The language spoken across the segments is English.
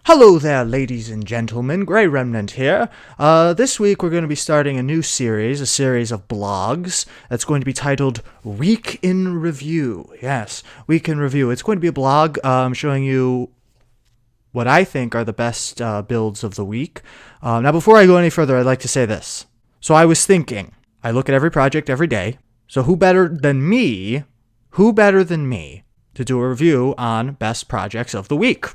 Hello there, ladies and gentlemen. Grey Remnant here. This week we're going to be starting a new series, a series of blogs that's going to be titled Week in Review. Yes, Week in Review. It's going to be a blog showing you what I think are the best builds of the week. Now, before I go any further, I'd like to say this. So I was thinking, I look at every project every day, so who better than me to do a review on best projects of the week?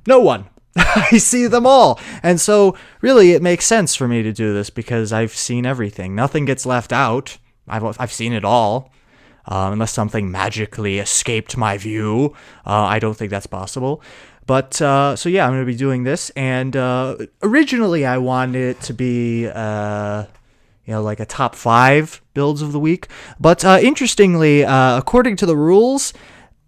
No one. I see them all. And so, really, it makes sense for me to do this because I've seen everything. Nothing gets left out. I've seen it all. Unless something magically escaped my view. I don't think that's possible. But, so yeah, I'm going to be doing this. And originally, I wanted it to be, like a top 5 builds of the week. But interestingly, according to the rules,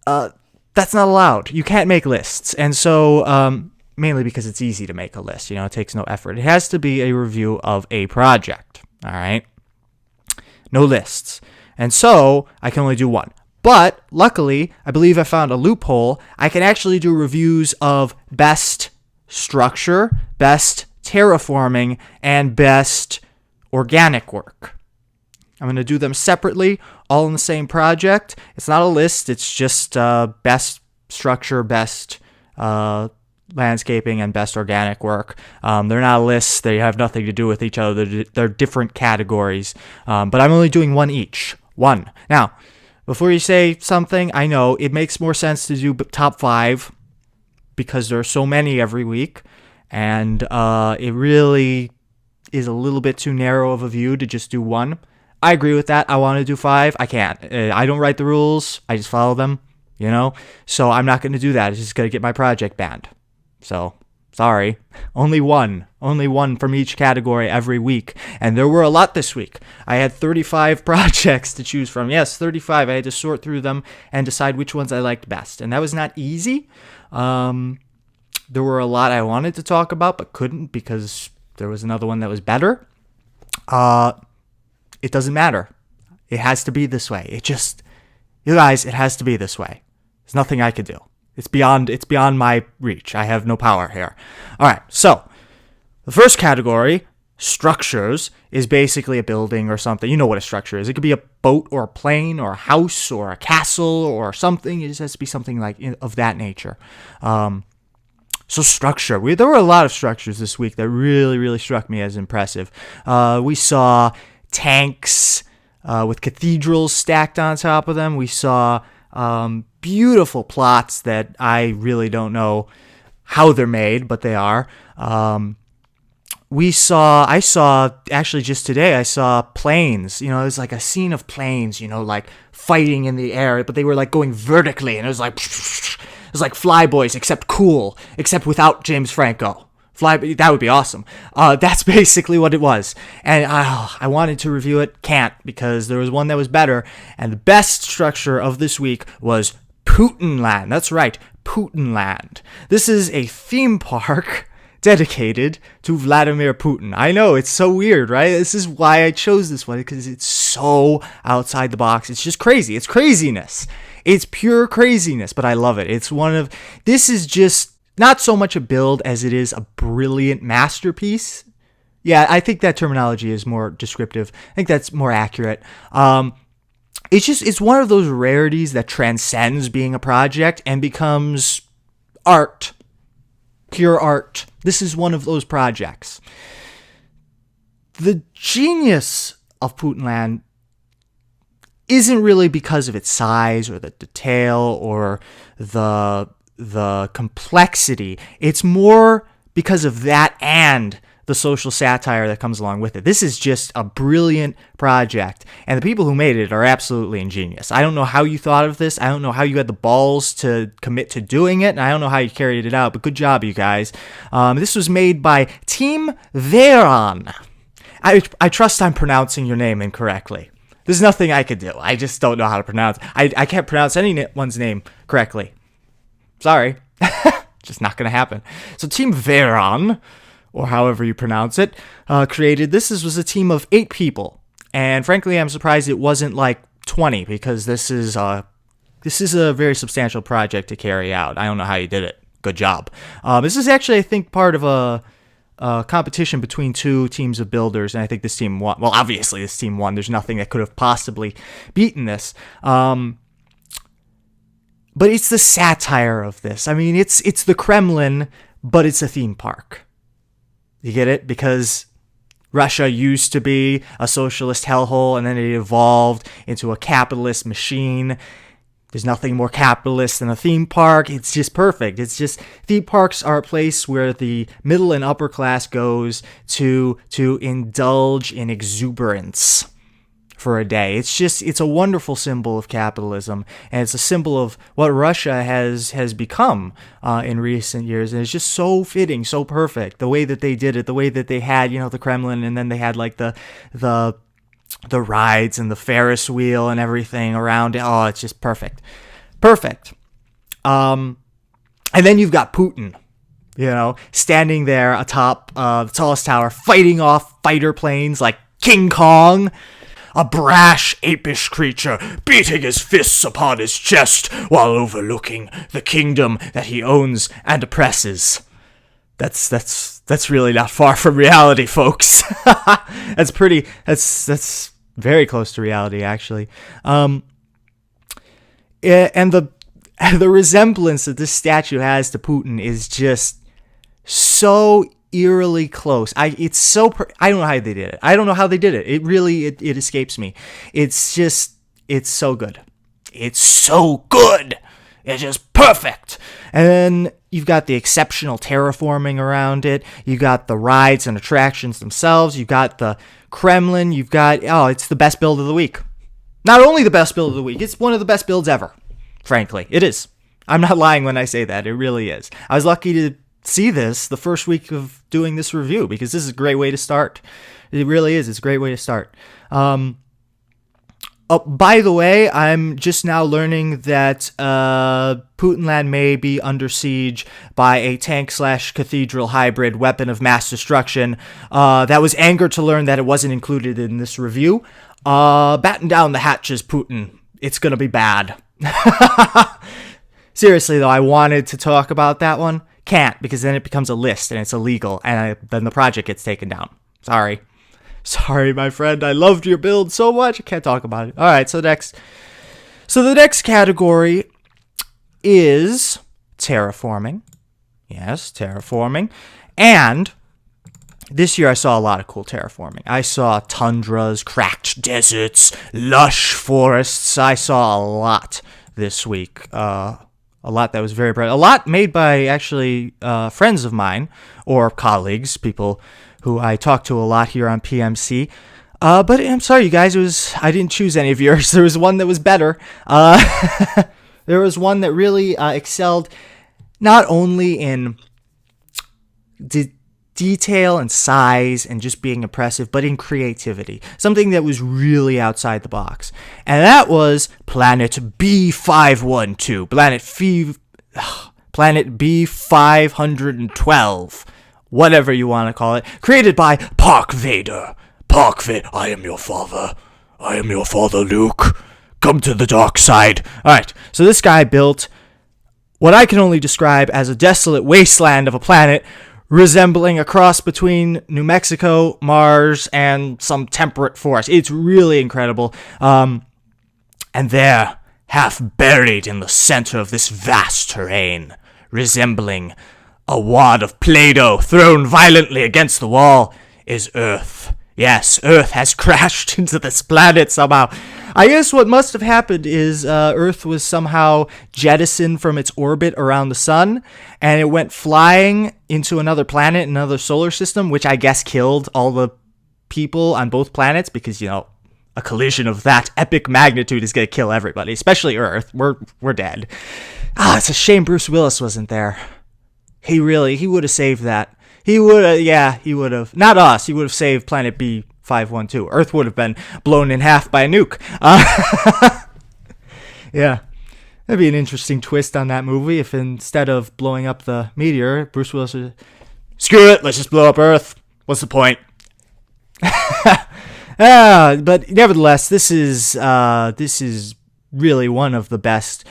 that's not allowed. You can't make lists. And so, mainly because it's easy to make a list. It takes no effort. It has to be a review of a project. All right? No lists. And so, I can only do one. But, luckily, I believe I found a loophole. I can actually do reviews of best structure, best terraforming, and best organic work. I'm going to do them separately, all in the same project. It's not a list. It's just best structure, best landscaping, and best organic work. They're not lists. They have nothing to do with each other. They're different categories. But I'm only doing one each. One. Now, before you say something, I know it makes more sense to do top 5 because there are so many every week. And it really is a little bit too narrow of a view to just do one. I agree with that. I want to do 5. I can't. I don't write the rules. I just follow them, So I'm not going to do that. It's just going to get my project banned. So, sorry. Only one from each category every week. And there were a lot this week. I had 35 projects to choose from. Yes, 35. I had to sort through them and decide which ones I liked best. And that was not easy. There were a lot I wanted to talk about, but couldn't because there was another one that was better. It doesn't matter. It has to be this way. You guys, it has to be this way. There's nothing I could do. It's beyond my reach. I have no power here. All right, so the first category, structures, is basically a building or something. You know what a structure is. It could be a boat or a plane or a house or a castle or something. It just has to be something like of that nature. So structure. There were a lot of structures this week that really, really struck me as impressive. We saw tanks with cathedrals stacked on top of them. We saw beautiful plots that I really don't know how they're made, but they are. I saw actually just today, I saw planes. It was like a scene of planes, like fighting in the air, but they were like going vertically, and it was like Flyboys, except without James Franco. That would be awesome. That's basically what it was. And I wanted to review it. Can't, because there was one that was better. And the best structure of this week was Putinland. That's right, Putinland. This is a theme park dedicated to Vladimir Putin. I know, it's so weird, right? This is why I chose this one, because it's so outside the box. It's just crazy. It's craziness. It's pure craziness, but I love it. This is just not so much a build as it is a brilliant masterpiece. Yeah, I think that terminology is more descriptive. I think that's more accurate. It's one of those rarities that transcends being a project and becomes art. Pure art. This is one of those projects. The genius of Putinland isn't really because of its size or the detail or the complexity. It's more because of that and the social satire that comes along with it. This is just a brilliant project, and the people who made it are absolutely ingenious. I don't know how you thought of this. I don't know how you had the balls to commit to doing it, and I don't know how you carried it out, but good job, you guys. This was made by Team Vaeron. I trust I'm pronouncing your name incorrectly. There's nothing I could do. I just don't know how to pronounce. I can't pronounce anyone's name correctly. Sorry. Just not going to happen. So Team Vaeron, or however you pronounce it, created this. This was a team of 8 people. And frankly, I'm surprised it wasn't like 20, because this is a very substantial project to carry out. I don't know how you did it. good job. This is actually, I think, part of a competition between two teams of builders, and I think this team won. Well, obviously this team won. There's nothing that could have possibly beaten this. But it's the satire of this. I mean, it's the Kremlin, but it's a theme park. You get it? Because Russia used to be a socialist hellhole, and then it evolved into a capitalist machine. There's nothing more capitalist than a theme park. It's just perfect. It's just, theme parks are a place where the middle and upper class goes to indulge in exuberance for a day. It's a wonderful symbol of capitalism, and it's a symbol of what Russia has become in recent years, and it's just so fitting, so perfect. The way that they did it, the way that they had, the Kremlin, and then they had like the rides and the Ferris wheel and everything around it. Oh, it's just perfect. And then you've got Putin, standing there atop the tallest tower, fighting off fighter planes like King Kong. A brash, apish creature, beating his fists upon his chest while overlooking the kingdom that he owns and oppresses. That's really not far from reality, folks. That's very close to reality, actually. And the resemblance that this statue has to Putin is just so eerily close. I don't know how they did it. I don't know how they did it. It really escapes me. It's so good. It's so good. It's just perfect. And then you've got the exceptional terraforming around it. You got the rides and attractions themselves. You've got the Kremlin. You've got, it's the best build of the week. Not only the best build of the week, it's one of the best builds ever. Frankly, it is. I'm not lying when I say that. It really is. I was lucky to see this the first week of doing this review, because this is a great way to start. It really is. It's a great way to start. By the way, I'm just now learning that Putinland may be under siege by a tank/cathedral hybrid weapon of mass destruction. That was anger to learn that it wasn't included in this review. Batten down the hatches, Putin. It's gonna be bad. Seriously though, I wanted to talk about that one. Can't, because then it becomes a list and it's illegal, and then the project gets taken down. Sorry, my friend. I loved your build so much. I can't talk about it. All right, so the next category is terraforming. Yes, terraforming. And this year I saw a lot of cool terraforming. I saw tundras, cracked deserts, lush forests. I saw a lot this week. A lot that was very bright. A lot made by, actually, friends of mine, or colleagues, people who I talk to a lot here on PMC. But I'm sorry, you guys, I didn't choose any of yours. There was one that was better. There was one that really excelled, not only in detail and size and just being impressive, but in creativity. Something that was really outside the box. And that was Planet B512. Planet B512. Whatever you want to call it. Created by ParkVador. I am your father. I am your father, Luke. Come to the dark side. Alright, so this guy built what I can only describe as a desolate wasteland of a planet resembling a cross between New Mexico, Mars, and some temperate forest. It's really incredible. And there, half buried in the center of this vast terrain, resembling a wad of Play-Doh thrown violently against the wall, is Earth. Yes, Earth has crashed into this planet somehow. I guess what must have happened is Earth was somehow jettisoned from its orbit around the sun, and it went flying into another planet, another solar system, which I guess killed all the people on both planets, because, a collision of that epic magnitude is going to kill everybody, especially Earth. We're dead. It's a shame Bruce Willis wasn't there. He would have saved that. He would have. Not us. He would have saved Planet B512. Earth would have been blown in half by a nuke. Yeah. That'd be an interesting twist on that movie if instead of blowing up the meteor, Bruce Willis would, screw it, let's just blow up Earth. What's the point? But nevertheless, this is really one of the best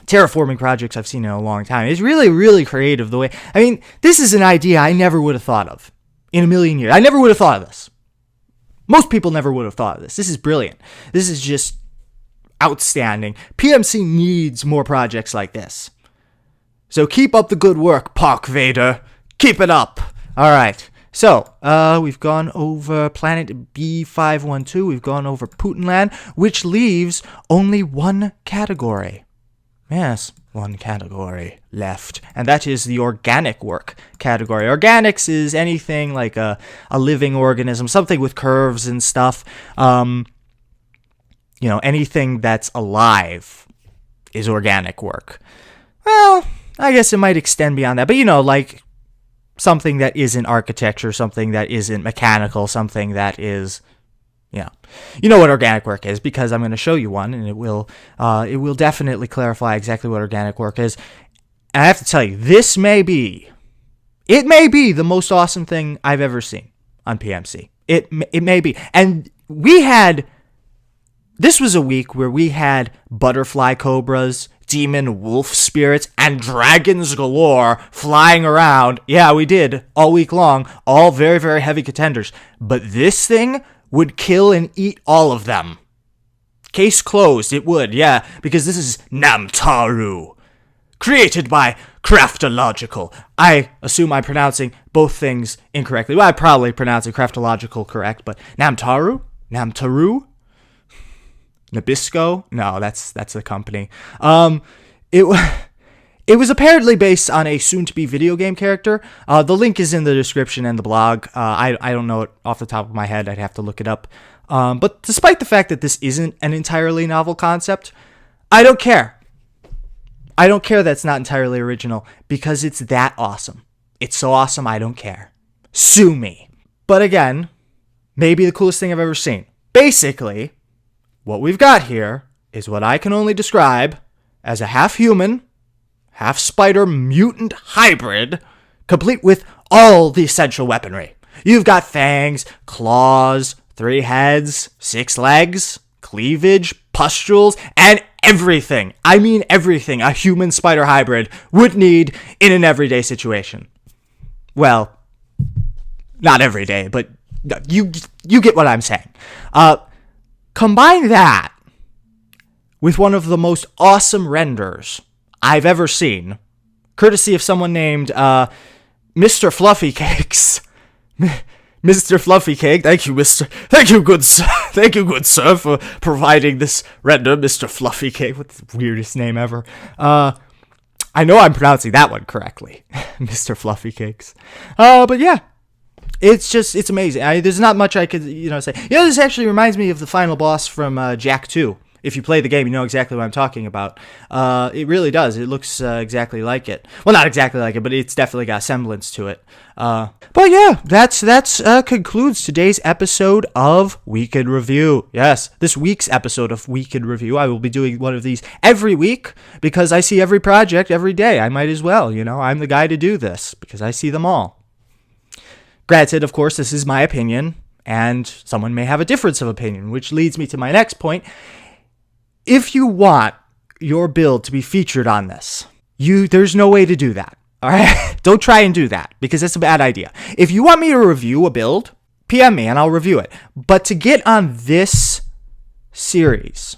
terraforming projects I've seen in a long time. It's really, really creative the way... I mean, this is an idea I never would have thought of in a million years. I never would have thought of this. Most people never would have thought of this. This is brilliant. This is just outstanding. PMC needs more projects like this. So keep up the good work, ParkVador. Keep it up. All right. So, we've gone over planet B512. We've gone over Putinland, which leaves only one category. Yes, one category left, and that is the organic work category. Organics is anything like a living organism, something with curves and stuff. Anything that's alive is organic work. Well, I guess it might extend beyond that, but like something that isn't architecture, something that isn't mechanical, something that is... You know what organic work is, because I'm going to show you one, and it will definitely clarify exactly what organic work is. And I have to tell you, it may be the most awesome thing I've ever seen on PMC. It may be. And this was a week where we had butterfly cobras, demon wolf spirits, and dragons galore flying around. Yeah, we did, all week long, all very, very heavy contenders. But this thing would kill and eat all of them. Case closed, it would, yeah, because this is NAMTARU, created by Craftological. I assume I'm pronouncing both things incorrectly. Well, I'm probably pronouncing Craftological correct, but NAMTARU? Nabisco? No, that's the company. It was apparently based on a soon-to-be video game character. The link is in the description and the blog. I don't know it off the top of my head. I'd have to look it up. But despite the fact that this isn't an entirely novel concept, I don't care. I don't care that it's not entirely original, because it's that awesome. It's so awesome, I don't care. Sue me. But again, maybe the coolest thing I've ever seen. Basically, what we've got here is what I can only describe as a half-human, half-spider mutant hybrid, complete with all the essential weaponry. You've got fangs, claws, 3 heads, 6 legs, cleavage, pustules, and everything. I mean everything a human spider hybrid would need in an everyday situation. Well, not every day, but you get what I'm saying. Combine that with one of the most awesome renders I've ever seen, courtesy of someone named MrFluffyCakes. Mr. Fluffy Cake, thank you, good sir, for providing this render, Mr. Fluffy Cake. What's the weirdest name ever? I know I'm pronouncing that one correctly, Mr. Fluffy Cakes. But yeah, it's amazing. There's not much I could, say. This actually reminds me of the final boss from Jak 2. If you play the game, you know exactly what I'm talking about. It really does. It looks exactly like it. Well, not exactly like it, but it's definitely got a semblance to it. But yeah, that's concludes today's episode of Week in Review. Yes, this week's episode of Week in Review. I will be doing one of these every week because I see every project every day. I might as well, I'm the guy to do this because I see them all. Granted, of course, this is my opinion, and someone may have a difference of opinion, which leads me to my next point. If you want your build to be featured on this, there's no way to do that. All right? Don't try and do that because it's a bad idea. If you want me to review a build, PM me and I'll review it. But to get on this series,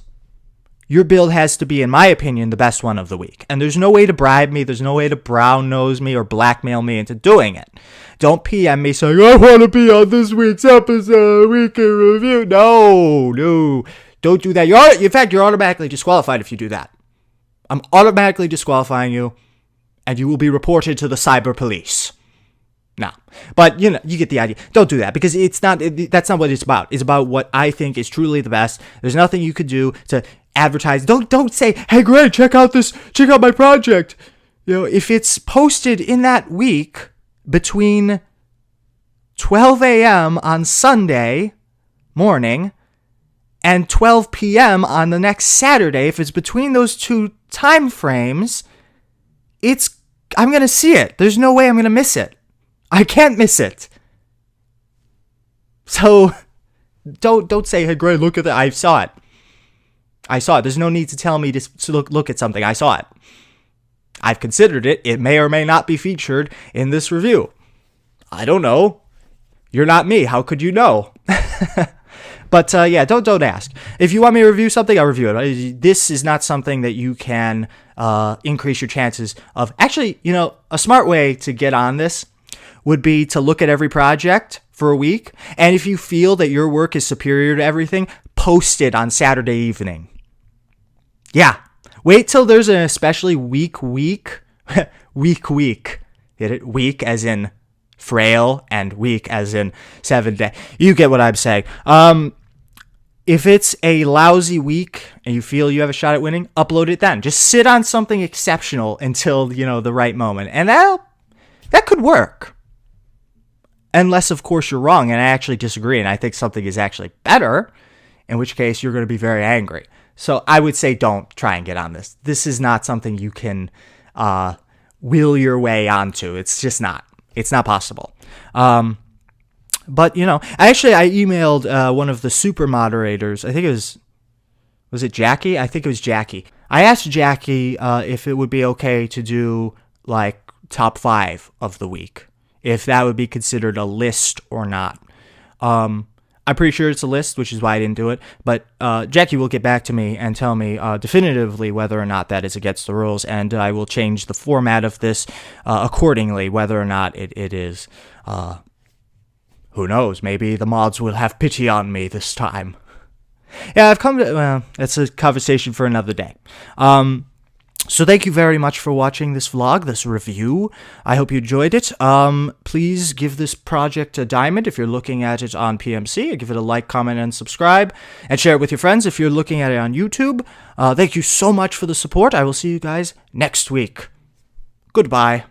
your build has to be, in my opinion, the best one of the week. And there's no way to bribe me. There's no way to brown nose me or blackmail me into doing it. Don't PM me saying, I want to be on this week's episode, Week in Review. No. Don't do that. In fact, you're automatically disqualified if you do that. I'm automatically disqualifying you, and you will be reported to the cyber police. No. But, you get the idea. Don't do that, because that's not what it's about. It's about what I think is truly the best. There's nothing you could do to advertise. Don't say, hey, Greg, check out my project. If it's posted in that week between 12 a.m. on Sunday morning and 12 p.m. on the next Saturday, if it's between those two time frames, I'm going to see it. There's no way I'm going to miss it. I can't miss it. So don't say, hey, Gray, look at that. I saw it. I saw it. There's no need to tell me to look at something. I saw it. I've considered it. It may or may not be featured in this review. I don't know. You're not me. How could you know? But yeah, don't ask. If you want me to review something, I'll review it. This is not something that you can increase your chances of. Actually, you know, a smart way to get on this would be to look at every project for a week. And if you feel that your work is superior to everything, post it on Saturday evening. Yeah. Wait till there's an especially weak. Hit it? Weak as in frail and weak as in 7 day. You get what I'm saying. If it's a lousy week and you feel you have a shot at winning, upload it then. Just sit on something exceptional until, you know, the right moment. And that could work. Unless, of course, you're wrong and I actually disagree and I think something is actually better, in which case you're going to be very angry. So I would say don't try and get on this. This is not something you can will your way onto. It's just not. It's not possible. But, you know, I emailed one of the super moderators. I think it was it Jackie? I think it was Jackie. I asked Jackie if it would be okay to do, like, top 5 of the week, if that would be considered a list or not. I'm pretty sure it's a list, which is why I didn't do it. But Jackie will get back to me and tell me definitively whether or not that is against the rules, and I will change the format of this accordingly, whether or not it is. Who knows? Maybe the mods will have pity on me this time. Yeah, I've come to... Well, that's a conversation for another day. So thank you very much for watching this vlog, this review. I hope you enjoyed it. Please give this project a diamond if you're looking at it on PMC. Give it a like, comment, and subscribe. And share it with your friends if you're looking at it on YouTube. Thank you so much for the support. I will see you guys next week. Goodbye.